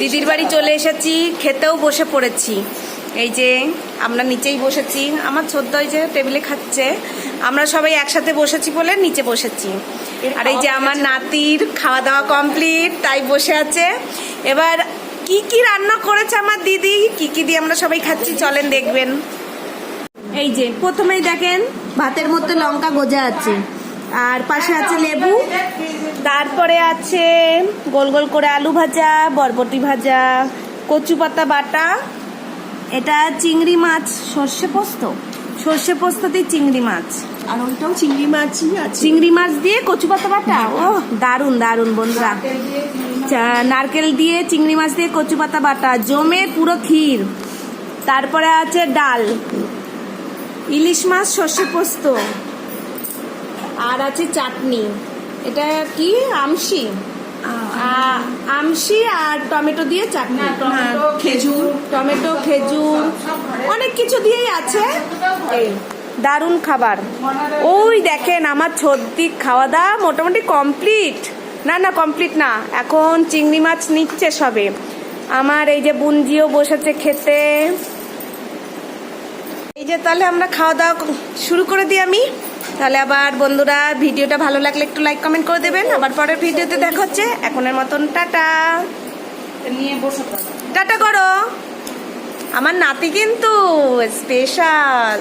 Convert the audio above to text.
দিদির বাড়ি চলে এসেছি, খেতেও বসে পড়েছি। এই যে আমরা নিচেই বসেছি, আমার ছোট্ট ওই যে টেবিলে খাচ্ছে, আমরা সবাই একসাথে বসেছি বলে নিচে বসেছি। আর এই যে আমার নাতির খাওয়া দাওয়া কমপ্লিট, তাই বসে আছে। এবার কি কি রান্না করেছে আমার দিদি, কি কি দিয়ে আমরা সবাই খাচ্ছি চলেন দেখবেন। এই যে প্রথমেই দেখেন ভাতের মধ্যে লঙ্কা গোজা আছে, আর পাশে আছে লেবু, তারপরে আছে গোল গোল করে আলু ভাজা, বরবটি ভাজা, কচু পাতা বাটা, এটা চিংড়ি মাছ, সর্ষে পোস্ত দিয়ে চিংড়ি মাছ, আর ওইটাও চিংড়ি মাছই আছে। চিংড়ি মাছ দিয়ে কচু পাতা বাটা। ও দারুন দারুন বন্ধুরা, নারকেল দিয়ে চিংড়ি মাছ দিয়ে কচু পাতা বাটা জমে পুরো ক্ষীর। তারপরে আছে ডাল, ইলিশ মাছ, সর্ষে পোস্ত, আর আছে চাটনি, এটা কি আমশি, আমশি আর টমেটো দিয়ে চাটনি, টমেটো খেজুর অনেক কিছু দিয়েই আছে। এই দারুণ খাবার। ওই দেখেন আমার ছোট্টি খাওয়া দাওয়া মোটামুটি কমপ্লিট, না কমপ্লিট না, এখন চিংড়ি মাছ নিচ্ছে সবে। আমার এই যে বুনজিও বসেছে খেতে। এই যে তাহলে আমরা খাওয়া দাওয়া শুরু করে দিই আমি। তাহলে আবার বন্ধুরা ভিডিওটা ভালো লাগলে একটু লাইক কমেন্ট করে দেবেন। আবার পরের ভিডিওতে দেখা হচ্ছে। এখনের মতন টাটা, নিয়ে বসে টাটা করো। আমার নাতি কিন্তু স্পেশাল।